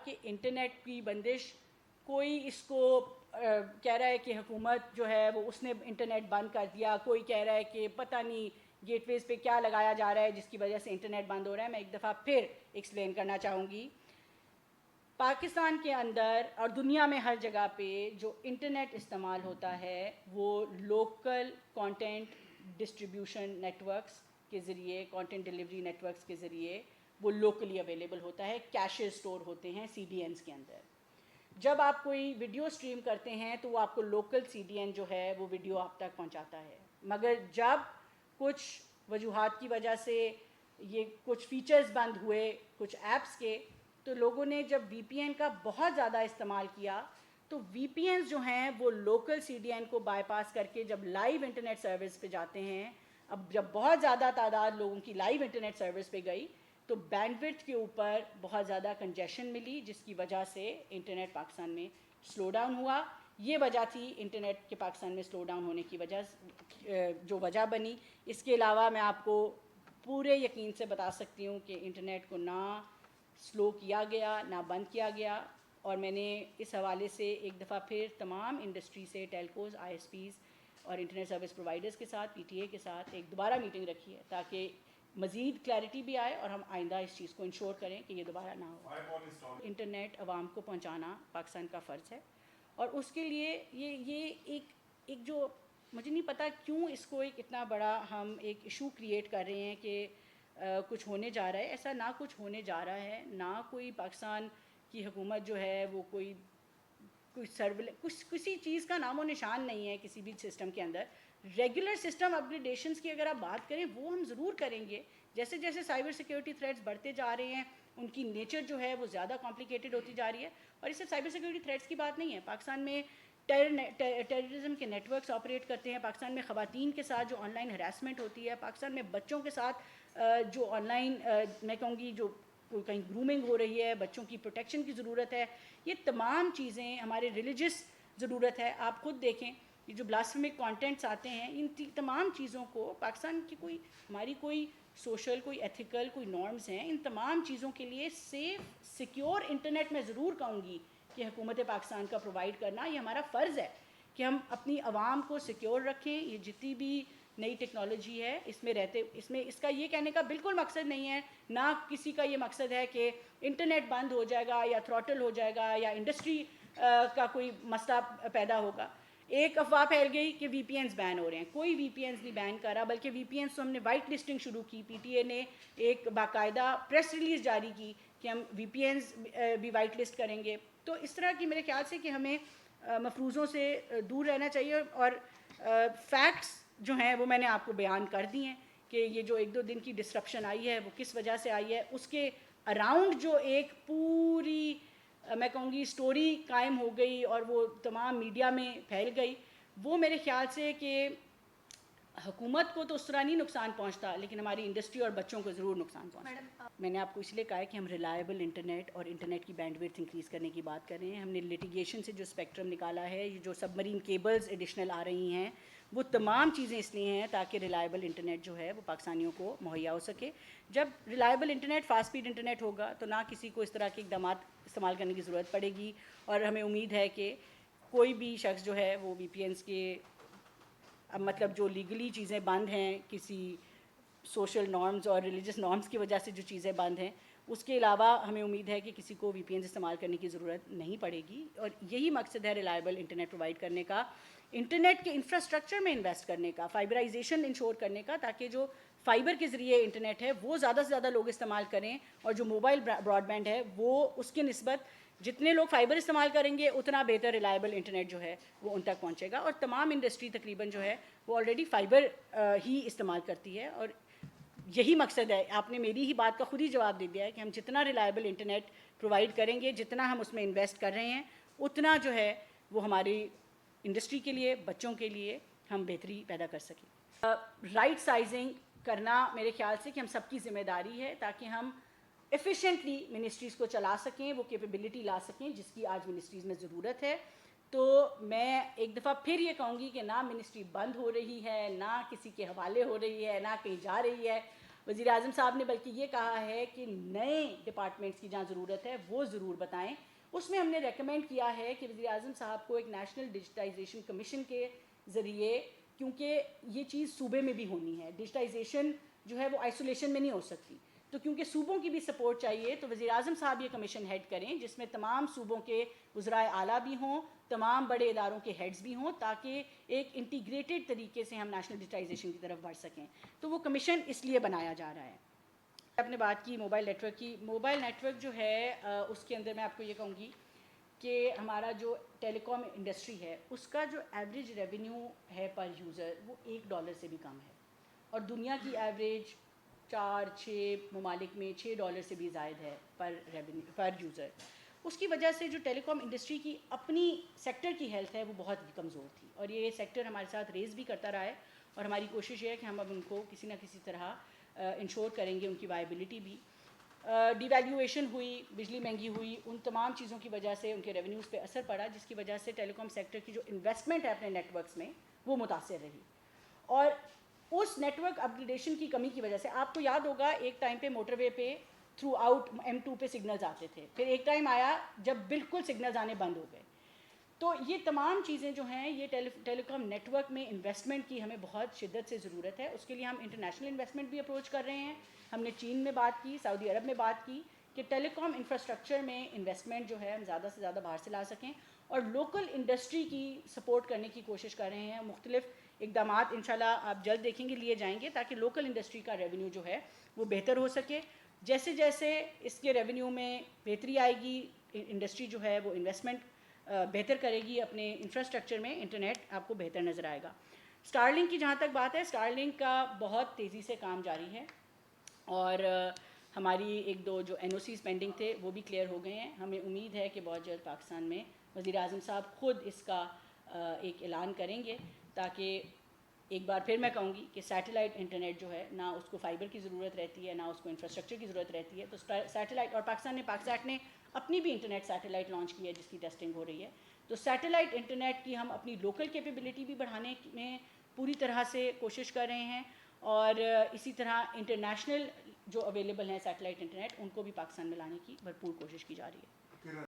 कि इंटरनेट की बंदिश, कोई इसको कह रहा है कि हुकूमत जो है वो उसने इंटरनेट बंद कर दिया, कोई कह रहा है कि पता नहीं गेटवेज़ पे क्या लगाया जा रहा है जिसकी वजह से इंटरनेट बंद हो रहा है। मैं एक दफ़ा फिर एक्सप्लेन करना चाहूँगी, पाकिस्तान के अंदर और दुनिया में हर जगह पे जो इंटरनेट इस्तेमाल होता है वो लोकल कंटेंट डिस्ट्रीब्यूशन नेटवर्क्स के ज़रिए, कंटेंट डिलीवरी नेटवर्क्स के ज़रिए वो लोकली अवेलेबल होता है। कैशेज स्टोर होते हैं CDNs के अंदर। जब आप कोई वीडियो स्ट्रीम करते हैं तो वो आपको लोकल CDN जो है वो वीडियो आप तक पहुंचाता है। मगर जब कुछ वजूहात की वजह से ये कुछ फीचर्स बंद हुए कुछ ऐप्स के, तो लोगों ने जब VPN का बहुत ज़्यादा इस्तेमाल किया तो VPNs जो हैं वो लोकल CDN को बाईपास करके जब लाइव इंटरनेट सर्विस पे जाते हैं, अब जब बहुत ज़्यादा तादाद लोगों की लाइव इंटरनेट सर्विस पे गई तो बैंडविड्थ के ऊपर बहुत ज़्यादा कंजेशन मिली, जिसकी वजह से इंटरनेट पाकिस्तान में स्लो डाउन हुआ। ये वजह थी इंटरनेट के पाकिस्तान में स्लो डाउन होने की वजह, जो वजह बनी। इसके अलावा मैं आपको पूरे यकीन से बता सकती हूँ कि इंटरनेट को ना स्लो किया गया ना बंद किया गया। और मैंने इस हवाले से एक दफ़ा फिर तमाम इंडस्ट्री से, टेलकोज़, ISPs और इंटरनेट सर्विस प्रोवाइडर्स के साथ, PTA के साथ एक दोबारा मीटिंग रखी है ताकि मज़ीद क्लैरिटी भी आए और हम आइंदा इस चीज़ को इंश्योर करें कि ये दोबारा ना हो। इंटरनेट आवाम को पहुंचाना पाकिस्तान का फ़र्ज़ है और उसके लिए ये एक जो मुझे नहीं पता क्यों इसको एक इतना बड़ा हम एक इशू क्रिएट कर रहे हैं कि कुछ होने जा रहा है। ऐसा ना कुछ होने जा रहा है, ना कोई पाकिस्तान की हुकूमत जो है वो कोई किसी चीज़ का नामो निशान नहीं है किसी भी सिस्टम के अंदर। रेगुलर सिस्टम अपग्रेडेशंस की अगर आप बात करें वो हम ज़रूर करेंगे। जैसे जैसे साइबर सिक्योरिटी थ्रेट्स बढ़ते जा रहे हैं उनकी नेचर जो है वो ज़्यादा कॉम्प्लिकेटेड होती जा रही है। और इस साइबर सिक्योरिटी थ्रेट्स की बात नहीं है, पाकिस्तान में टेररिज्म के नेटवर्क्स ऑपरेट करते हैं, पाकिस्तान में ख़वातीन के साथ जो ऑनलाइन हरासमेंट होती है, पाकिस्तान में बच्चों के साथ जो ऑनलाइन मैं कहूँगी जो कहीं ग्रूमिंग हो रही है, बच्चों की प्रोटेक्शन की ज़रूरत है। ये तमाम चीज़ें, हमारे रिलीजियस ज़रूरत है। आप खुद देखें ये जो ब्लास्फेमिक कंटेंट्स आते हैं, इन तमाम चीज़ों को पाकिस्तान की कोई हमारी कोई सोशल, कोई एथिकल, कोई नॉर्म्स हैं, इन तमाम चीज़ों के लिए सेफ़ सिक्योर इंटरनेट मैं ज़रूर कहूँगी कि हुकूमत पाकिस्तान का प्रोवाइड करना ये हमारा फ़र्ज़ है कि हम अपनी आवाम को सिक्योर रखें। ये जितनी भी नई टेक्नोलॉजी है इसमें रहते, इसमें इसका ये कहने का बिल्कुल मकसद नहीं है, ना किसी का ये मकसद है कि इंटरनेट बंद हो जाएगा या थ्रॉटल हो जाएगा या इंडस्ट्री का कोई मसला पैदा होगा। एक अफवाह फैल गई कि VPNs बैन हो रहे हैं, कोई VPNs नहीं बैन कर रहा, बल्कि VPNs तो हमने वाइट लिस्टिंग शुरू की। PTA ने एक बाकायदा प्रेस रिलीज़ जारी की कि हम VPNs भी वाइट लिस्ट करेंगे। तो इस तरह की मेरे ख्याल से कि हमें मफरूज़ों से दूर रहना चाहिए। और फैक्ट्स जो हैं वो मैंने आपको बयान कर दी हैं कि ये जो 1-2 दिन की डिस्ट्रप्शन आई है वो किस वजह से आई है। उसके अराउंड जो एक पूरी मैं कहूँगी स्टोरी कायम हो गई और वो तमाम मीडिया में फैल गई, वो मेरे ख्याल से कि हुकूमत को तो उस तरह नहीं नुकसान पहुंचता, लेकिन हमारी इंडस्ट्री और बच्चों को ज़रूर नुकसान पहुंचता। मैंने आपको इसलिए कहा है कि हम रिलायबल इंटरनेट और इंटरनेट की बैंडविड्थ इंक्रीज़ करने की बात कर रहे हैं। हमने लिटिगेशन से जो स्पेक्ट्रम निकाला है, ये जो सबमरीन केबल्स एडिशनल आ रही हैं, वो तमाम चीज़ें इसलिए हैं ताकि रिलायबल इंटरनेट जो है वो पाकिस्तानियों को मुहैया हो सके। जब reliable internet, fast speed internet होगा तो ना किसी को इस तरह के इकदाम इस्तेमाल करने की ज़रूरत पड़ेगी। और हमें उम्मीद है कि कोई भी शख्स जो है वो VPNs के मतलब जो लीगली चीज़ें बंद हैं, किसी सोशल नॉर्म्स और रिलीजियस नॉर्म्स की वजह से जो चीज़ें बंद हैं, उसके अलावा हमें उम्मीद है कि किसी को VPNs इस्तेमाल करने की ज़रूरत नहीं पड़ेगी। और यही मकसद है रिलायबल इंटरनेट प्रोवाइड करने का, इंटरनेट के इंफ्रास्ट्रक्चर में इन्वेस्ट करने का, फाइबराइजेशन इंश्योर करने का, ताकि जो फ़ाइबर के ज़रिए इंटरनेट है वो ज़्यादा से ज़्यादा लोग इस्तेमाल करें और जो मोबाइल ब्रॉडबैंड है वो उसकी निस्बत जितने लोग फ़ाइबर इस्तेमाल करेंगे उतना बेहतर रिलायबल इंटरनेट जो है वो उन तक पहुंचेगा। और तमाम इंडस्ट्री तकरीबन जो है वो ऑलरेडी फ़ाइबर ही इस्तेमाल करती है और यही मकसद है। आपने मेरी ही बात का खुद ही जवाब दे दिया है कि हम जितना रिलायबल इंटरनेट प्रोवाइड करेंगे, जितना हम उसमें इन्वेस्ट कर रहे हैं, उतना जो है वो हमारी इंडस्ट्री के लिए, बच्चों के लिए हम बेहतरी पैदा कर सकें। राइट साइजिंग करना मेरे ख्याल से कि हम सबकी ज़िम्मेदारी है ताकि हम एफिशिएंटली मिनिस्ट्रीज़ को चला सकें, वो कैपेबिलिटी ला सकें जिसकी आज मिनिस्ट्रीज़ में ज़रूरत है। तो मैं एक दफ़ा फिर ये कहूँगी कि ना मिनिस्ट्री बंद हो रही है, ना किसी के हवाले हो रही है, ना कहीं जा रही है। वज़ीर आज़म साहब ने बल्कि ये कहा है कि नए डिपार्टमेंट्स की जहाँ ज़रूरत है वो ज़रूर बताएं। उसमें हमने रेकमेंड किया है कि वज़ीर आज़म साहब को एक नेशनल डिजिटाइजेशन कमीशन के ज़रिए, क्योंकि ये चीज़ सूबे में भी होनी है, डिजिटाइजेशन जो है वो आइसोलेशन में नहीं हो सकती, तो क्योंकि सूबों की भी सपोर्ट चाहिए तो वज़ीर आज़म साहब ये कमीशन हेड करें जिसमें तमाम सूबों के वज़राए आला भी हों, तमाम बड़े इदारों के हेड्स भी हों, ताकि एक इंटीग्रेटेड तरीके से हम नेशनल डिजिटाइजेशन की तरफ बढ़ सकें। तो वो कमीशन इसलिए बनाया जा रहा है। आपने बात की मोबाइल नेटवर्क की। मोबाइल नेटवर्क जो है उसके अंदर मैं आपको ये कहूँगी कि हमारा जो टेलीकॉम इंडस्ट्री है उसका जो एवरेज रेवेन्यू है पर यूज़र वो $1 से भी कम है, और दुनिया की एवरेज 4-6 ममालिक में $6 से भी ज़ायद है पर यूज़र। उसकी वजह से जो टेलीकॉम इंडस्ट्री की अपनी सेक्टर की हेल्थ है वो बहुत ही कमज़ोर थी, और ये सेक्टर हमारे साथ रेज़ भी करता रहा है, और हमारी कोशिश ये है कि हम अब उनको किसी न किसी तरह इंश्योर करेंगे उनकी वायबिलिटी भी। डिवैल्यूएशन हुई, बिजली महंगी हुई, उन तमाम चीज़ों की वजह से उनके रेवेन्यूज़ पे असर पड़ा, जिसकी वजह से टेलीकॉम सेक्टर की जो इन्वेस्टमेंट है अपने नेटवर्क्स में वो मुतासर रही। और उस नेटवर्क अपग्रेडेशन की कमी की वजह से आपको याद होगा एक टाइम पे मोटरवे पे थ्रू आउट M2 पे सिग्नल्स आते थे, फिर एक टाइम आया जब बिल्कुल सिग्नल्स आने बंद हो गए। तो ये तमाम चीज़ें जो हैं ये टेलीकॉम नेटवर्क में इन्वेस्टमेंट की हमें बहुत शिद्दत से ज़रूरत है। उसके लिए हम इंटरनेशनल इन्वेस्टमेंट भी अप्रोच कर रहे हैं। हमने चीन में बात की, सऊदी अरब में बात की कि टेलीकॉम इंफ्रास्ट्रक्चर में इन्वेस्टमेंट जो है हम ज़्यादा से ज़्यादा बाहर से ला सकें, और लोकल इंडस्ट्री की सपोर्ट करने की कोशिश कर रहे हैं। मुख्तलिफ इक़दामात इंशाल्लाह आप जल्द देखेंगे लिए जाएंगे ताकि लोकल इंडस्ट्री का रेवेन्यू जो है वो बेहतर हो सके। जैसे जैसे इसके रेवेन्यू में बेहतरी आएगी, इंडस्ट्री जो है वो इन्वेस्टमेंट बेहतर करेगी अपने इंफ्रास्ट्रक्चर में, इंटरनेट आपको बेहतर नज़र आएगा। स्टारलिंक की जहाँ तक बात है, स्टारलिंक का बहुत तेज़ी से काम जारी है, और हमारी एक दो जो NOCs पेंडिंग थे वो भी क्लियर हो गए हैं। हमें उम्मीद है कि बहुत जल्द पाकिस्तान में वज़ीर आज़म साहब ख़ुद इसका एक ऐलान करेंगे, ताकि एक बार फिर मैं कहूँगी कि सैटेलाइट इंटरनेट जो है ना उसको फ़ाइबर की ज़रूरत रहती है ना उसको इंफ्रास्ट्रक्चर की ज़रूरत रहती है। तो सैटेलाइट, और पाकिस्तान ने अपनी भी इंटरनेट सैटेलाइट लॉन्च की है जिसकी टेस्टिंग हो रही है। तो सैटेलाइट इंटरनेट की हम अपनी लोकल कैपेबिलिटी भी बढ़ाने में पूरी तरह से कोशिश कर रहे हैं, और इसी तरह इंटरनेशनल जो अवेलेबल हैं सैटेलाइट इंटरनेट उनको भी पाकिस्तान में लाने की भरपूर कोशिश की जा रही है।